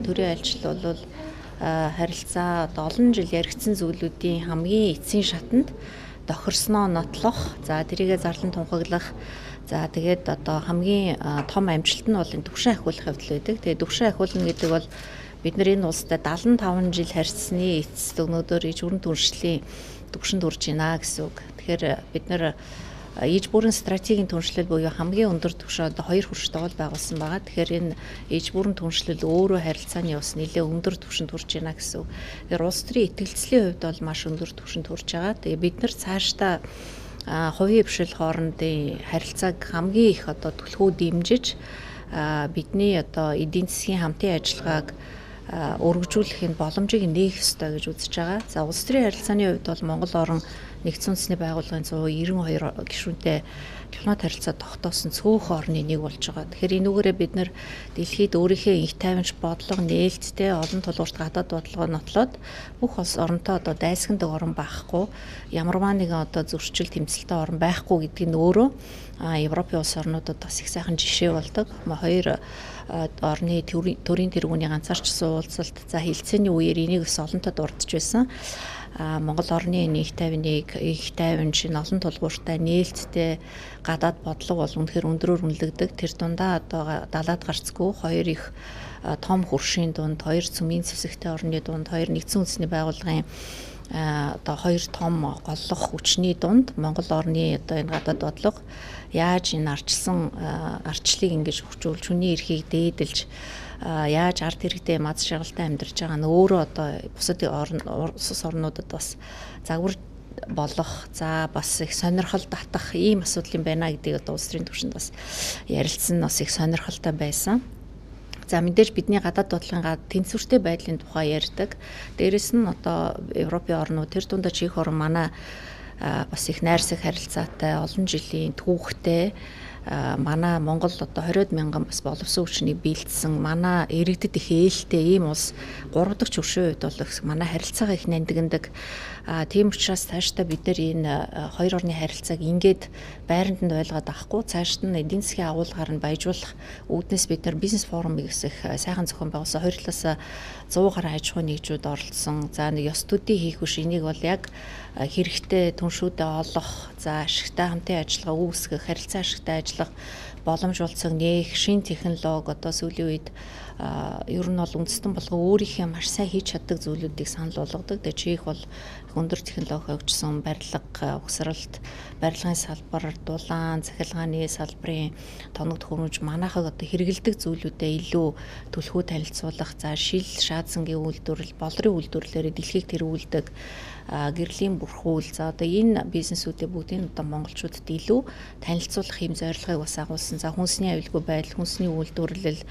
Төрийн айлчлал бол харилцаа олон жил яригдсан зүйлүүдийн хамгийн эцсийн шатанд тохирсноо нотлох, за тэрийгэ зарлан тунхаглах, за тэгээд одоо хамгийн том амжилт нь бол энэ түвшин ахиулах явдал байдаг. Тэгээд түвшин ахиулна гэдэг бол бид нар энэ улстай 75 жил харьцсны эцэст өнөөдөр иж бүрэн түншлэлийн түвшинд хүрж байна гэсэн үг. Тэгэхээр бид нар иж бүрэн стратегийн түншлэл буюу хамгийн өндөр түвшин одоо 2 хүрчтэй бол байгуулсан байгаа. Тэгэхээр энэ иж бүрэн түншлэл өөрөө харилцааны бас нэлээд өндөр түвшинд хүрж байна гэсэн үг. Тэгэхээр улс төрийн итгэлцлийн хувьд бол маш өндөр түвшинд хүрж байгаа. Тэгээ бид нар цаашдаа хувийн хвшил хоорондын харилцааг хамгийн их одоо түлхүү дэмжиж бидний одоо эдийн засгийн хамтын ажиллагааг өргөжүүлэхийн боломжийг нээх ёстой гэж үзэж байгаа. За улс төрийн харилцааны хувьд бол Монгол орон нэгдсэн үндэсний байгууллагын 192 гишүүнтэй дипломат харилцаа тогтоосон цөөх орны нэг болж байгаа. Тэгэхээр энүүгээрээ бид нар дэлхийд өөрийнхөө их тайванч бодлого нээлттэй олон тулгуурт гадаад бодлогоо нотлоод бүх улс оронтой одоо дайсагнадаг орн байхгүй, ямарваа нэгэн одоо зөрчил тэмцэлтэй орн байхгүй гэдг нь өөрөө Европын улс орнуудад бас их сайхан жишээ болдог. Хоёр орны төрийн тэргүүний ганцаарчсан уулзалт за хилцээний үеэр энийг бас олонтод урдж байсан. Монгол орны их тайван чинь олон тулгууртай нээлттэй гадаад бодлого бол үнэхээр өндөрөөр үнэлэгдэг. Тэр дундаа одоо далаад гарцгүй хоёр их том хөршийн дунд, хоёр цөмийн зэвсэгтэй орны дунд, хоёр нэгдсэн үндэсний байгууллагын одоо хоёр том голлох хүчний дунд Монгол орны одоо энэ гадаад бодлого яаж энэ арчлыг ингэж хөгжүүлж хүний эрхийг дээдэлж яаж ард иргэдээ мад шагалтай амьдарч байгаа нь өөрөө одоо бусад улс орнуудад бас загвар болох за бас их сонирхол татах ийм асуудал юм байна гэдгийг одоо улс төрийн түвшинд бас ярилцсан нь бас их сонирхолтой байсан. За мэдээж бидний гадаад бодлогын тэнцвэртэй байдлын тухай ярьдаг. Дээрэс нь одоо Европын орнууд тэр дундаа чих орн манай бас их найрсаг харилцаатай олон жилийн түүхтэй манай Монгол одоо 20 мянган бас боловсон хүчний бэлдсэн манай иргэдэд их ээлтэй ийм улс 3 дахь хөршийн үед бол манай харилцаагаа их нандиндаг. Тийм учраас цаашдаа бид нар энэ хоёр орны харилцааг ингээд байранд нь ойлгоод авахгүй цаашд нь эдийн засгийн агуулгаар нь баяжуулах үүднээс бид нар бизнес форум гэх сайхан зохион байгуулсан. Хоёр талаас 100 гаруй аж ахуйн нэгжүүд оролцсон. За нэг ёс төдий хийх биш энийг бол яг хэрэгтэй түншүүдэд олох, за ашигтай хамтын ажиллагаа үүсгэх, харилцаа ашигтай ажиллах боломж олцсон нээх шин технологи одоо сүүлийн үед ер нь бол үндэстэн болгоо өөрийнхөө маш сайн хийж чаддаг зүйлүүдийг санал болгодог. Тэгээ чих бол өндөр технологи хөгжсөн барилга, угсралт, барилгын салбар, дулаан, захилгааны салбарын тоног төхөөрөмж манайхаг одоо хэрэгэлдэг зүйлүүдэд илүү түлхүү танилцуулах, за шил, шаадсангийн үйлдвэрлэл, болрын үйлдвэрлэлээр дэлхийг тэргүүлдэг гэрлийн бүрхүүл за одоо энэ бизнесүүдээ бүгдийг одоо монголчуудад илүү танилцуулах юм зорилгыг бас агуулсан. За хүнсний аюулгүй байдал, хүнсний үйлдвэрлэл,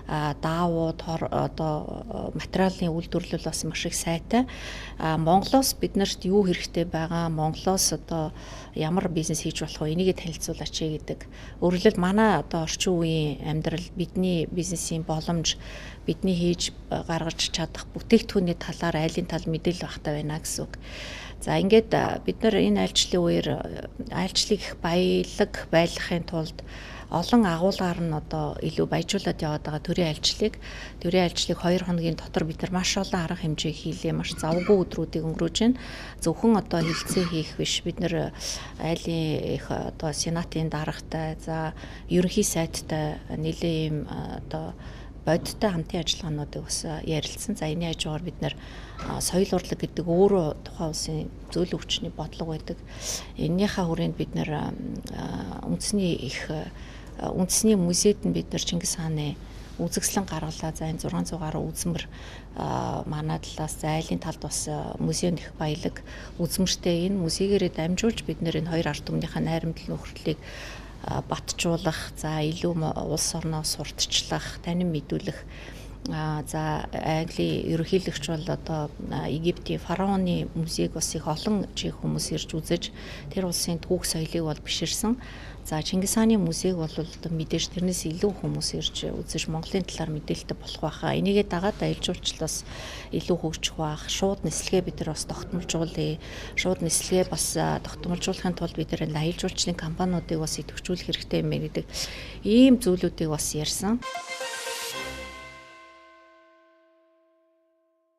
даавууд одоо материалын үйлдвэрлэл бас маш их сайтай. Монголоос биднэрт юу хэрэгтэй байгаа, Монголоос одоо ямар бизнес хийж болох вэ? Энийг танилцуулаач гэдэг. Өөрөлдөл манай одоо орчин үеийн амьдрал, бидний бизнесийн боломж, бидний хийж гаргаж чадах бүтээгдэхүүний талаар айлын тал мэдээлэл багтаа байна гэсэн үг. За ингээд бид нар энэ айлчлалын үеэр айлчлалыг их баялаг байлгахын тулд олон агуулгаар нь одоо илүү баяжуулаад яваад байгаа төрийн айлчлалыг 2 хоногийн дотор бид нар маш олон арга хэмжээ хийлээ, маш завгүй өдрүүдийг өнгөрөөж байна. Зөвхөн одоо хилцээ хийх биш, бид нар айлын их одоо сенатын даргатай, за ерөнхий сайттай нэлээд ийм одоо бодиттой хамтын ажиллагаануудыг бас ярилцсан. За энэ хажуугаар бид нар соёл урлаг гэдэг өөрөө тухайн улсын зөөлөн хүчний бодлого байдаг. Эннийхээ хүрээнд бид нар үндэсний музейд нь бид нар Чингис хааны үзэгслэн гаргалаа. За энэ 600 гаруй үзмэр манай талаас айлын талд бас музейн их баялаг үзмэртэй энэ музейгээрээ дамжуулж бид нэр энэ хоёр ард түмнийхээ найрамдал нөхөрлөлийг батжуулах, за илүү улс орноо сурталчлах, танин мэдүүлэх. За Английн ерөнхийлөгч бол одоо Египтийн фараоны музейг бас их олон чих хүмүүс ирж үзэж тэр улсын түүх соёлыг бол биширсэн. За Чингис хааны музейг бол одоо мэдээж тэрнээс илүү хүмүүс ирж үзэж Монголын талаар мэдээлэлтэй болох байхаа. Энийгээ дагаад аялал жуулчлал бас илүү хөгжих байх. Шууд нислэгээ бид нар бас тогтмолжуулъя. Шууд нислэгээ бас тогтмолжуулахын тулд бид нар аялал жуулчлалын компаниудыг бас идэвхжүүлэх хэрэгтэй юм гэдэг ийм зүйлүүдийг бас ярьсан.